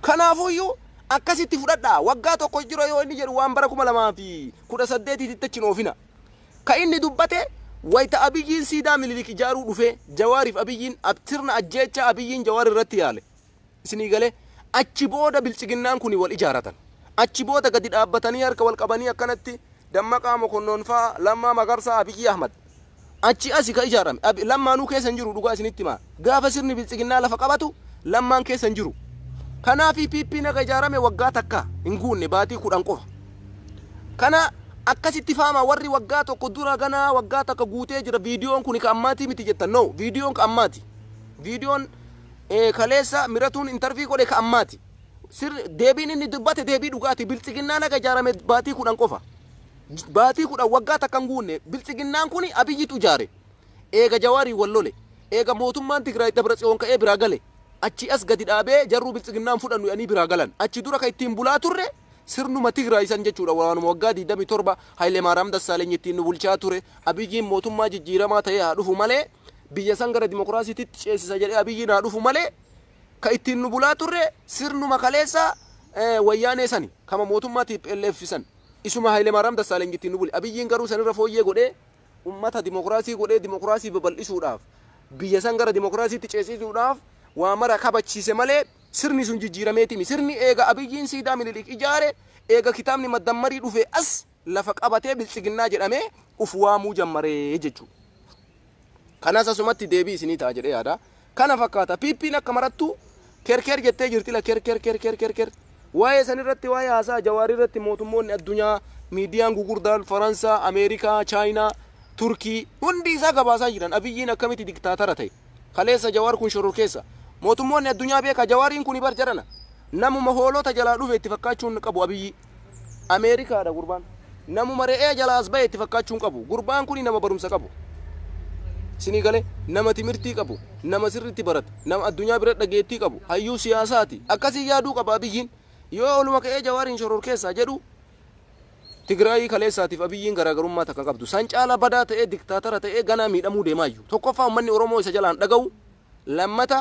kanaafuyyuu akkasitti fudhadhaa waggaa tokko jira yoo inni jedhu waan bara 2018 achi noofina ka inni dubbate wayita Abiyyiin siidaa Minilik ijaaruu dhufe Jawaariif Abiyyiin sirna ajjeecha Abiyyiin Jawaar irratti yaale isinii galee achi booda biltsiginnaan kun wal ijaaratan achi booda gadi dhaabbatanii harka wal qabanii akkanatti Dammaqaa Mokonnoon faa Lammaa Magarsaa Abiyyi Ahmad achi asi ka ijaarame lammaanuu keessa hin jiru dhugaa isinitti maa gaafa sirni biltsiginnaa lafa qabatu lammaan keessa hin jiru kanaafi PP naga ijaarame waggaa takka hin guunne baatii 10 qofa kana akkasitti faama warri waggaa tokko dura ganaa waggaa takka guutee jira viidiyoon kun ka ammaati miti jettan no viidiyoon ka ammaati viidiyoon kaleessa miratuun interview godhe ka ammaati sir deebiin inni dubbate deebii dhugaati biltsiginnaa naga ijaarame baatii 10 qofa baatii 10 waggaa takka hin guunne biltsiginnaan kun Abiyyitu ijaare eega Jawaarii wallole eega mootummaan Tigraay Dabratsiyoon ka'ee biraa gale achi as gadi dhaabee jarruu biltsiginnaan fudhannu ani biraa galan achi dura ka ittiin bulaa turre sirnuma Tigraay san jechuudha waanuma waggaa 27 Haile Maariyaam Dassaaleny ittiin nu bulchaa ture Abiyyiin mootummaa jijjiiramaa ta'ee haa dhufu malee biyya san gara dimokiraasiitti ceesisa jedhee Abiyyiin haa dhufu malee ka ittiin nu bulaa turre sirnuma kaleessa wayyaanee sani kama mootummaa TPLF san isuma Haile Maariyaam Dassaaleny ittiin nu buli Abiyyiin garuu sanirra fooyyee godhee ummata dimokiraasii godhee dimokiraasii babal'isuudhaaf biyya san gara dimokiraasiitti ceesisuudhaaf waa mara kabachiise malee sirni sun jijjiirameetimi sirni eega Abiyyiin siidaa Minilik ijaare eega kitaabni maddammarii dhufe as lafa qabatee biltsiginnaa jedhamee uf waamuu jammaree jechuudha kanas asumatti deebii isinii ta'a jedhee yaada kana fakkaata PP'n akka marattu kerker jettee jirti la kerker waa'ee san irratti waa'ee haasaa Jawaar irratti mootummoonni addunyaa miidiyaan gugurdaan Faransaa Ameerikaa Chaayinaa Turkii hundi isaa gabaasaa jiran Abiyyiin akkamitti diktaatara ta'e kaleessa Jawaar kun shororkeessa mootummoonni addunyaa beeka Jawaariin kun bar jarana namuma hoolota jalaa dhufe itti fakkaachuun qabu Abiyyi Ameerikaadha gurbaan namuma re'ee jalaas bahe itti fakkaachuun qabu gurbaan kun nama barumsa qabu isinii galee nama timirtii qabu nama sirriitti barate nama addunyaa bira dhageettii qabu hayyuu siyaasaati akkasii yaaduu qaba Abiyyiin yoo oluma ka'ee Jawaariin shororkeessa jedhu Tigraay kaleessaatiif Abiyyiin garaagarummaa takka qabdu san caala badaa ta'ee diktaatara ta'ee ganaa miidhamuu deemaayyuu tokkoffaa uummanni Oromoo isa jalaan dhaga'u lammata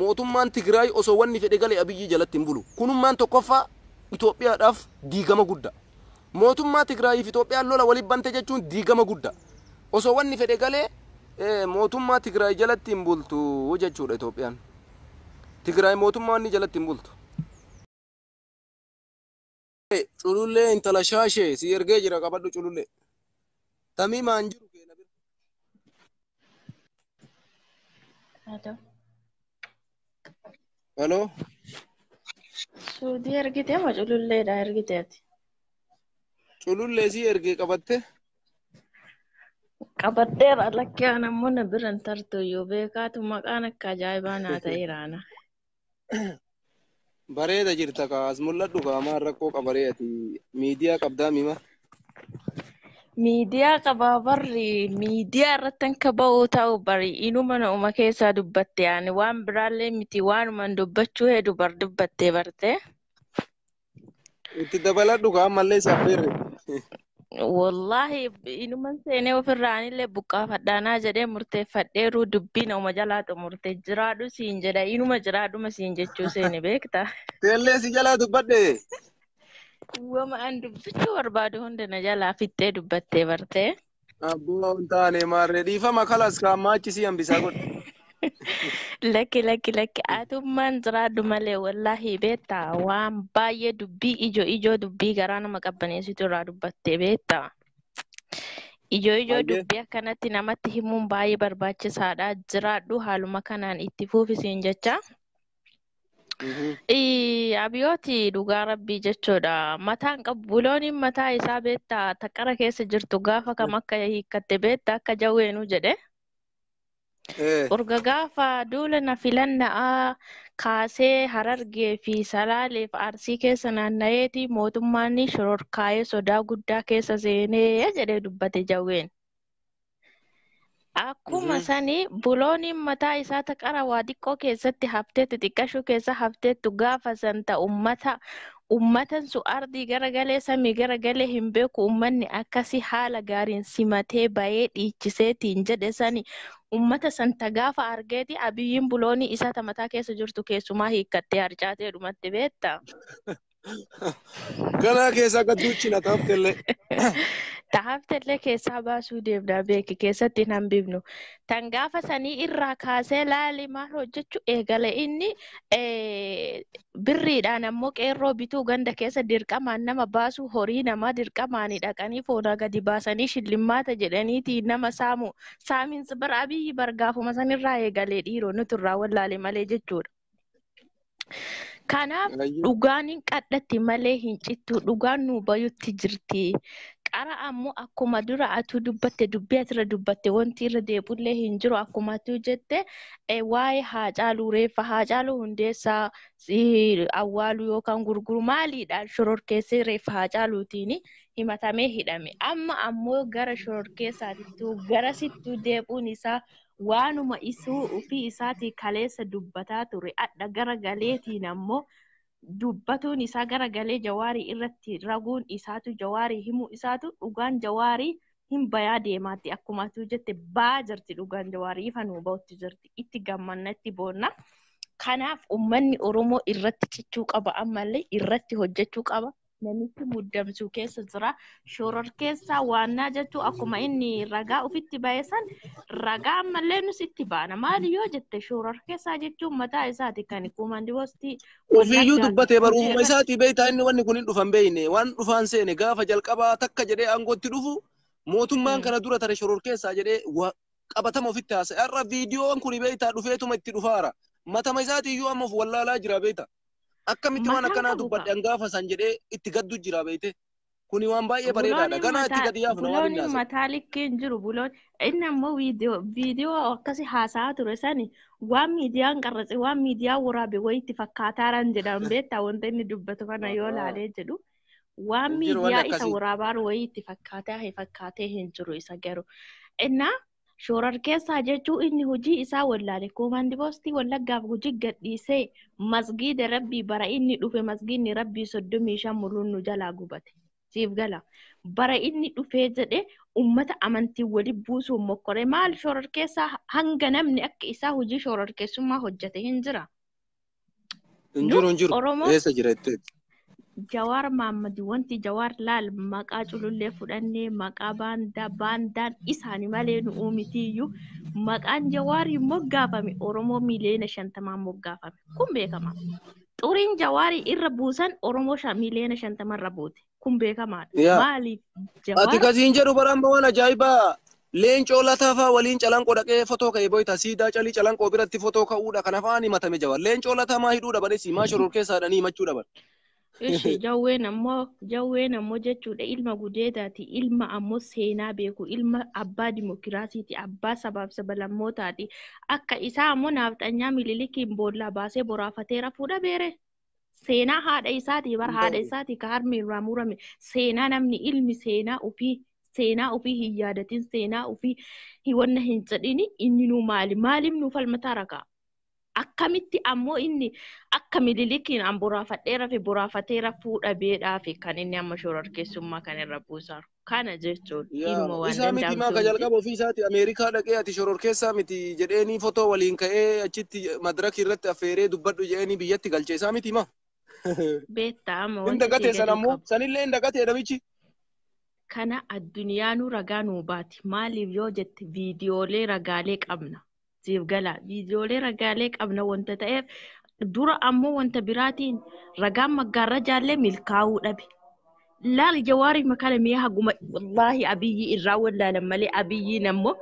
mootummaan Tigraay osoo wanni fedhe galee Abiyyii jalatti hin bulu kunummaan tokkoffaa Itoophiyaadhaaf diigama guddaa mootummaa Tigraayiif Itoophiyaan lola waliin bante jechuun diigama guddaa osoo wanni fedhe galee mootummaa Tigraay jalatti hin bultu jechuudha Itoophiyaan Tigraay mootummaa wanni jalatti hin bultu culullee intala shaashee si ergee jira qabadhu culullee tamiimaan jiru keena bira Hello. Suudii ergitee moo cululleedha ergiteeti? Culullee si ergee qabatte? Qabatteera lakkee ana immoo na biran tartuyyuu beekaatu maqaan akka ajaa'ibaa naa ta'eeraana. Bareeda jirta kaas mul'adhu kaamaan rakkoo qabaree ati miidiyaa qabdaa mima? Miidiyaa qabaa barri miidiyaa irratti akka ba'uu ta'u bari inuma na'uma keessaa dubbatte yaani waan biraallee miti waanumaan dubbachuu hedduu bar dubbattee barte. Itti dabaladhu kaamallee saffeerre. Wallahi inuman seenee ofirraanillee buqqaafadhaanaa jedhee murteeffadheeru dubbii na'uma jalaa xumurte jiraadhu siin jedha inuma jiraadhuma siin jechuu seeni beekta. Teellee si jalaa dubbadhe. Wama an dubbachuu barbaadu hunda na jalaa fixxee dubbattee bartee. Abboo hin taane maarree dhiifama kalas kaammaachisii hambisaa godhe. Lakki atummaan jiraadhu malee wallahi beektaa waan baay'ee dubbii ijoo dubbii garaa nama qabbaneessitu irraa dubbattee beektaa. Ijoo dubbii akkanatti namatti himuun baay'ee barbaachisaadha. Jiraadhu haaluma kanaan itti fuufisiin jecha. Abiyooti dhugaa rabbii jechuudha. Mataan qabu bulooniin mataa isaa beektaa taqara keessa jirtu gaafa kam akka hiikkatte beektaa akka jawweenu jedhe. Urga gaafa duula na filanna'aa kaasee Harargee fi Salaaleef Arsii keessa naanna'eeti mootummaan shororkaa'ee sodaa guddaa keessa seenee jedhee dubbate jawween. Akkuma sanii bulooniin mataa isaa taqara waa xiqqoo keessatti hafteetu xiqqashuu keessa hafteetu gaafa santa ummatan su ardii garagalee samii garagalee hin beeku ummanni akkasii haala gaariin simatee bahee dhiichiseetiin jedhe sani ummata santa gaafa argeeti abiyyiin buloonii isaa ta mataa keessa jirtu keessumaa hiikkattee harcaatee dhumatte beetta. Ganaa keessaa gadduuchina taaftellee. Taaftellee keessaa baasuu deemnaa beeki keessatti hin hambifnu. Tan gaafa sanii irraa kaasee laali maal hojjechuu eegale inni birriidhaan ammoo qeerroo bituu ganda keessa dirqamaan nama baasuu horii namaa dirqamaanii dhaqanii foonaa gadi baasanii shillimmaata jedhaniiti nama saamiinsa bara abiyyi bargaafuma sanirraa eegalee dhiiroo nuti irraa wallaale malee jechuudha. Kanaaf dhugaan hin qadhatti malee hin cittu dhugaan nu bayutti jirti. Qara ammoo akkuma dura atu dubbatte dubbii asirra dubbatte wanti irra deebullee hin jiru akkuma atu jette waa'ee Haacaaluu reeffa Haacaaluu Hundeessaa awwaaluu yookaan gurguru maaliidhaan shororkeessee reeffa Haacaaluutiin himatamee hidhame. Amma ammoo gara shororkeessaatittuu garasittuu deebuun isaa waanuma isuu ofii isaatii kaleessa dubbataa ture adda gara galeetiin ammoo dubbatuun isaa gara galee jawaarii irratti raguun isaatu jawaarii himuu isaatu dhugaan jawaarii hin bayaa deemaatti akkuma atu jette baa jirti dhugaan jawaarii ifa nuu ba'utti jirti itti gammanna itti boonna. Kanaaf ummanni Oromoo irratti cichuu qaba ammallee irratti hojjechuu qaba. Namichi muddamsuu keessa jira shororkeessaa waannaa jechuu akkuma inni ragaa ofitti baay'isan ragaa ammallee nus itti baana maali yoo jette shororkeessaa jechuun mataa isaati kan kuumandi postii ofiiyyuu dubbatee barumsa isaatii beektaa inni wanni kun hin dhufan beeyne waan dhufaan seene gaafa jalqabaa takka jedhee aangootti dhufu mootummaan kana dura tare shororkeessaa jedhee qabatama ofitti haasa'e har'a viidiyoon kun beektaa dhufeetuma itti dhufaara matama isaatiiyyuu amma of wallaalaa jira beektaa. Akkamitti waan akkanaa dubbadhaan gaafa san jedhee itti gaddu jira beekte kuni waan baay'ee bareedaadha ganaa itti gadi yaafu nama bulooni mataa likkeen jiru buloon inni ammoo viidiyoo akkasi haasa'aa ture sani waan miidiyaan qarratse waan miidiyaan waraabe wayitti fakkaataaran jedhan beektaa wanta inni dubbatu kana yoo laalee jedhu waan miidiyaa isa waraabaan wayitti fakkaatee hin jiru isa garuu innaa shororkeessaa jechuun inni hojii isaa wallaale kuumandi postii wallaggaaf hojii gadhiisee masgiida rabbii bara inni dhufe masgiidni rabbii 35 muluun nu jalaa gubate siif gala bara inni dhufee jedhe ummata amantii wali buusuun mokkore maal shororkeessaa hanga namni akka isaa hojii shororkeessummaa hojjete hin jira. Oromoo eessa jira jettee Jawaar Mahammadi wanti Jawaar laal maqaa culullee fudhannee maqaa baandaan isaanii malee nu uumitiyyuu maqaan Jawaarii moggaafame Oromoo miliyoona 50 moggaafame kun beekama. Xuriin Jawaarii irra buusan Oromoo miliyoona 50 irra buute kun beekamaadha. Maaliif Jawaar? Ati kasiin jedhu baraan waan ajaa'ibaa leencoo lataafaa waliin calanqoo dhaqee fotoo ka'ee boyta siidaa calii calanqoo biratti fotoo ka'uudha kan afaan himatame Jawaar leencoo lataa maa hidhuu dhabanis maa shororkeessaadhaan himachuu dhaban. Ishi jawween ammoo jechuudha ilma gudeetaati ilma ammoo seenaa beeku ilma abbaa dimokiraasiiti abbaa sabaaf sabalammootaati akka isaa ammoo naafxanyaa mililikiin boollaa baasee boraafatee rafuudha beere seenaa haadha isaati bar haadha isaati ka harmi irraa murame seenaa namni ilmi seenaa ofii hin yaadatin seenaa ofii wanna hin jedhini inni nu maaliif nu falmataa rakaa. Akkamitti ammoo inni akka mililikiin an boraafatee rafuudha beedhaafi kan inni amma shororkeessummaa kan irra buusaaru kana jechuun ilma waan isaa miti maa ka jalqaba ofii isaati Ameerikaa dhaqee ati shororkeessaa miti jedheeni fotoo waliin ka'ee achitti madaraki irratti affeeree dubbadhu jedheeni biyyatti galchee isaa miti maa. Beektaa amma wanti dagatee san ammoo sanillee hin dagatee dhamichi. Kana addunyaanuu ragaa nuu baati maaliif yoo jette viidiyoolee ragaalee qabna. Siif gala viidiyoolee ragaalee qabna wanta ta'eef dura ammoo wanta biraatiin ragaan maggaarrajaallee milkaa'uu dhabe. Laal Jawaarii makala mi'a haguma wallaahi abiyyi irraa wallaalan malee abiyyiin ammoo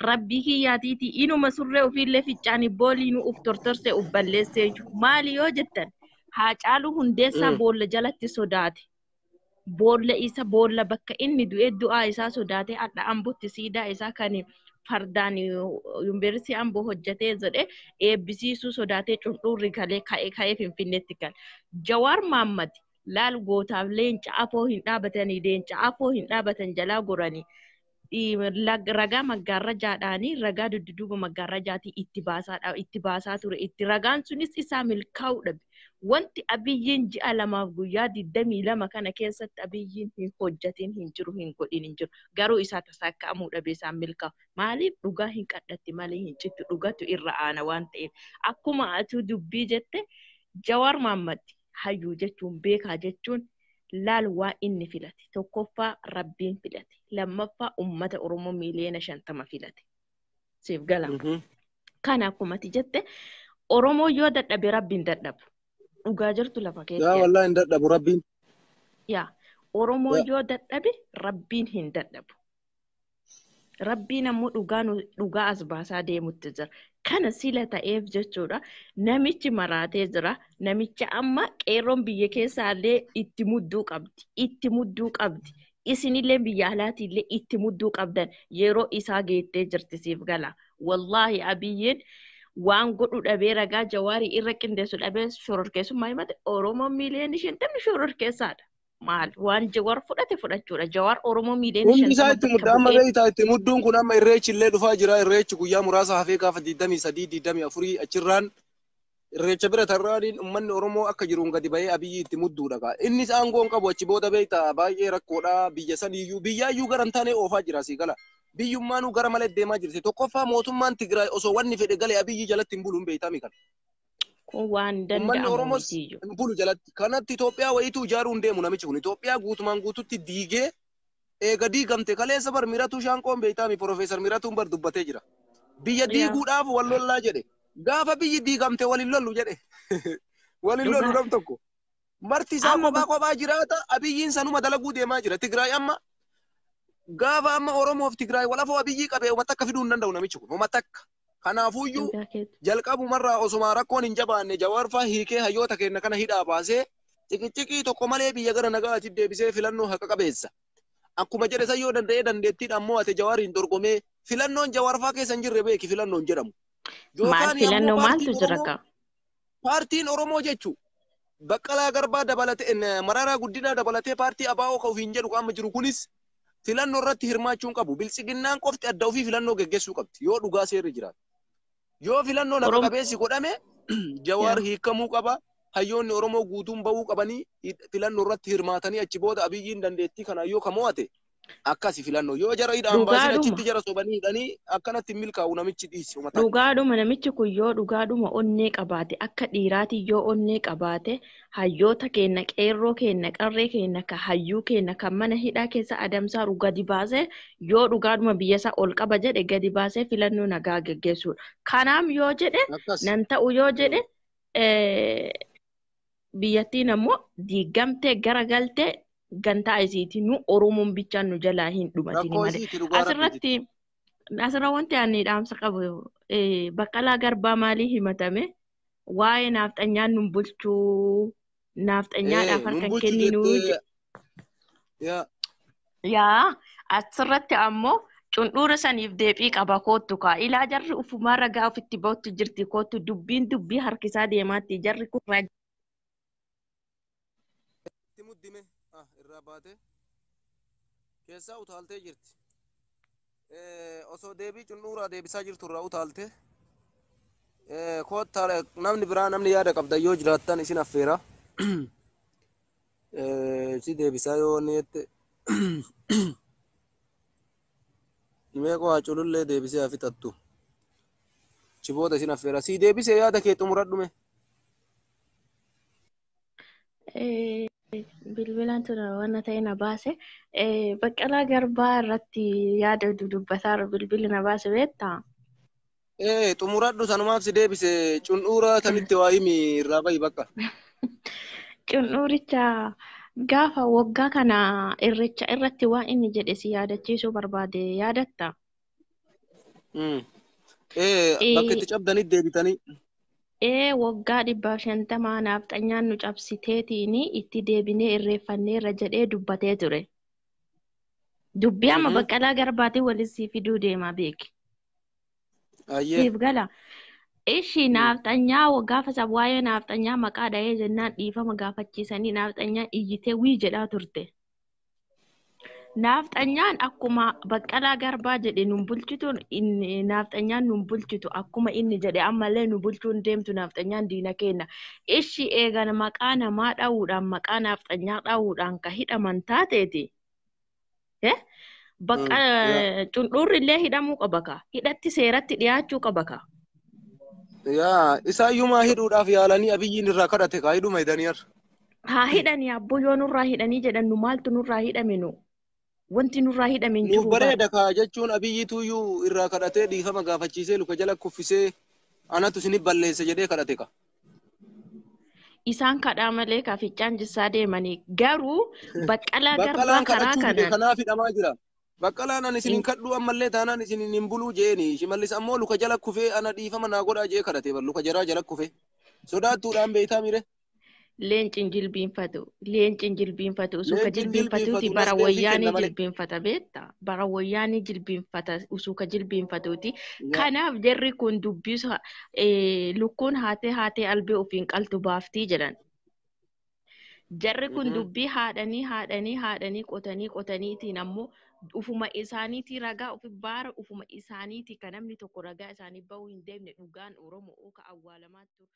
rabbii kiyyaatiiti inuma surree ofiillee ficcaanii booliinuu uf tortorsee uf balleessee jiru. Maali yoo jettan Haacaaluu Hundeessaa boolla jalatti sodaate. Boolla bakka inni du'e du'aa isaa sodaatee adda ambotti siidaa isaa kan fardaan yuunivarsiitii amboo hojjetee jedhe eebbisiisuu sodaatee cunqurri galee ka'ee finfinneetti kan. Jawaar Maammad laal gootaaf leenca afoo hin dhaabatanii leenca afoo hin dhaabatan jalaa goranii. Ragaa maggaarrajaadhaanii ragaa dudduuba maggaarrajaatii itti baasaa ture itti ragaan sunis isaa milkaa'uu dhabe. Wanti Abiyyiin ji'a lamaaf guyyaa 22 kana keessatti Abiyyiin hin hojjatin hin jiru hin godhin hin jiru garuu isaa tasaakkaa'amuu dhabe isaan milkaa'u maaliif dhugaa hin qadhatti malee hin cittu dhugatu irra aana waan ta'eef akkuma atuu dubbii jette Jawaar Maammad hayyuu jechuun beekaa jechuun laal waa inni filate tokkoffaa rabbiin filate lammaffaa ummata Oromoo miliyoona 50 filate siif gala kana akkumatti jette Oromoo yoo dadhabe rabbiin dadhabu. Dhugaa jirtu lafa keessa. Yaa wallahi hin dadhabu rabbiin. Yaa Oromoo yoo dadhabe rabbiin hin dadhabu. Rabbiin ammoo dhugaa as baasaa deemutti jira. Kana sila ta'eef jechuudha. Namichi maraatee jira. Namicha amma qeerroon biyya keessaallee itti mudduu qabdi. Itti mudduu qabdi. Isinillee biyya alaatiillee itti mudduu qabdan yeroo isaa geettee jirti siif gala. Wallaahi Abiyyiin waan godhu dhabee ragaa Jawaarii irra qindeessu dhabee shororkeessummaa himate Oromoo miliyoona 50 shororkeessaadha. Maal waan Jawaar fudhate fudhachuudha. Jawaar Oromoo miliyoona 50. Hundi isaa itti mudda amma beektaa itti mudduun kun amma irreechi illee dhufaa jira irreechi guyyaa muraasa hafee gaafa 23 24 achirraan irreecha bira tarraaniin uummanni Oromoo akka jiruun gadi bahee Abiyyi itti mudduudha. Innis aangoon qabu achi booda beektaa baay'ee rakkoodha biyya saniyyuu biyyaayyuu gara hin taane oofaa jira sii gala. Biyyummaanuu gara malee deemaa jirti. Tokkoffaa mootummaan Tigraay osoo wanni fedhe galee Abiyyi jalatti hin bulu hin beektaa mikan. Kun waan danda'amu miti. Hin bulu jalatti. Kanatti Itoophiyaa wayiituu ijaaruu hin deemu namichi kun. Itoophiyaa guutumaan guututti diigee eega diigamte kaleessa bar Miratuu Shaanqoon beektaa mi Profeesar Miratuun bar dubbatee jira. Biyya diiguudhaaf wal lollaa jedhe. Gaafa biyyi diigamte waliin lollu jedhe. Waliin lollu nam tokko. Marti isaa kophaa jiraata Abiyyiin sanuma dalaguu deemaa jira. Tigraay amma gaafa amma Oromoof Tigraay walafoo Abiyyi qabee uummata akka fiduu hin danda'u namichi kun uummata akka. Kanaafuyyuu jalqabumarraa osuma rakkoon hin jabaanne Jawaar faa hiikee hayyoota keenya kana hidhaa baasee ciqicciqii tokko malee biyya gara nagaatti deebisee filannoo haqa qabeessa. Akkuma jedhe sayyoo danda'ee dandeettiidhaan mo'ate Jawaariin dorgomee filannoon Jawaar faa keessa hin jirre beeki filannoon jedhamu. Maal filannoo maaltu jira ka? Paartiin Oromoo jechuun Baqqalaa Garbaa dabalatee Mararaa Guddinaa dabalatee paartii ABO ka ofiin jedhu qaama jiru kunis filannoo irratti hirmaachuun qabu. Biltsiginnaan qofti adda ofii filannoo geggeessuu qabdi yoo dhugaa seerri jiraatu. Yoo filannoo haqa qabeessi godhame Jawaar hiikamuu qaba. Hayyoonni Oromoo guutuun bahuu qabanii filannoo irratti hirmaatanii achi booda Abiyyiin dandeettii kana yoo kamo'ate akkasi filannoo yoo jara hidhaan baasin achitti jara sobanii hidhanii akkanatti milkaa'u namichi dhiisi. Dhugaadhuma namichi kun yoo dhugaadhuma onnee qabaate akka dhiiraati yoo onnee qabaate hayyoota keenya qeerroo keenya qarree keenya ka hayyuu keenya kan mana hidhaa keessa adamsaaru gadi baasee yoo dhugaadhuma biyya isaa ol qaba jedhe gadi baasee filannoo nagaa geggeessuudha. Kanaaf yoo jedhe nan ta'u yoo jedhe biyyattiin ammoo diigamtee garagaltee gantaa isiitiin nu Oromoon bichaan nu jalaa hin dhumatini malee. Asirra wanti ani dhaamsa qabu Baqqalaa Garbaa maalii himatame waa'ee naaftanyaan nu bulchuu naaftanyaadhaaf harka kenninuu yaa asirratti ammoo cundhuura saniif deebii qaba kootu kaa ilaa jarri ufumaa ragaa ofitti ba'utti jirti kootu dubbii harkisaa deemaatti jarri kun muddime irraa baate keessaa utaaltee jirti. Osoo deebii cundhuuraa deebisaa jirtu irraa utaalte koottaa namni biraa namni yaada qabda yoo jiraattan isin affeera. Si deebisaa yoo ni jette meeqoo haa culullee deebisee haa fixattu. Chiboota isin affeera. Si deebisee yaada kee xumuradhume. Bilbilaan tura waan ta'e na baase Baqqalaa Garbaa irratti yaada dubbataa bilbili na baase beektaa? Xumuradhu sanumaaf si deebise cundhuura tanitti waa himi irraa bahi bakka. Cundhuuricha gaafa waggaa kana irreecha irratti waan inni jedhe si yaadachiisuu barbaade yaadatta? Mm. Bakka Eh, itti cabdanii deebitanii. waggaa 150 naaftanyaan nu cabsiteetiin itti deebinee irreeffanneerra jedhee dubbatee ture. Dubbii amma Mhm. Baqqalaa Garbaatiin waliin sii fiduu deemaa beeki. Ayyee. Siif gala. Ishi Mm. naafxanyaa gaafa isa waa'ee naafxanyaa maqaa dhahee jennaan dhiifama gaafachiisanii naafxanyaan iyyitee wii jedhaa turte. Naafxanyaan akkuma Baqqalaa Garbaa jedhe nun bulchitu naafxanyaan nun bulchitu akkuma inni jedhe ammallee nu bulchuun deemtu naafxanyaan diina kenna. Ishi eegan maqaa namaa dha'uudhaan maqaa naafxanyaa dha'uudhaan ka hidhaman taateeti. Mm. Yaa. Cundhuurri illee hidhamuu qaba ka. Hidhatti seeratti dhiyaachuu qaba ka. Yaa isaayyumaa hidhuudhaaf yaalanii abiyyiin irraa kadhate kaa hidhuma hidhanii har'a. Haa hidhanii abboo yoo nurraa hidhanii jedhan nu maaltu nurraa hidhame nu. Wanti nurraa hidhame hin Nuuf jiru bara. bareeda kaa jechuun abiyyiituyyuu irraa kadhatee dhiifama gaafachiisee luka jala kuffisee anatu isinif balleesse jedhee kadhate ka. Isaan kadhaa malee kaafichaan jissaa deemanii garuu Baqqalaa Garbaa Baqqalaan karaa kadhachuu dide kanaan kanaaf hidhamaa jira. Baqqalaan an isinin kadhuu ammallee taanaan isinin hin buluu jeeni. Shimallis ammoo luka jala kufee ana dhiifama naa godhaa jee kadhate bar luka jaraa jala kufee. Sodaattuudhaan beeytaa mire. leenciin jilbiinfatu. Leenciin jilbiinfatu. Usuka Leenciin jilbiinfatuuti jilbiinfatu bara nasbeefii wayyaanii kenna malee. jilbiinfata beekta. Bara wayyaanii jilbiinfata usuka jilbiinfatuuti. Yaa. Kanaaf jarri kun dubbisa lukkuun haatee albee ofiin qaltu baaftii jedhan. Jarri kun Mhm. dubbii haadhanii qotaniitiin ammoo ufuma isaaniitii ragaa ofi baara ufuma isaaniitii kan namni tokko ragaa isaanii bahuu hin deemne dhugaan Oromoo ka awwaalamaa ture.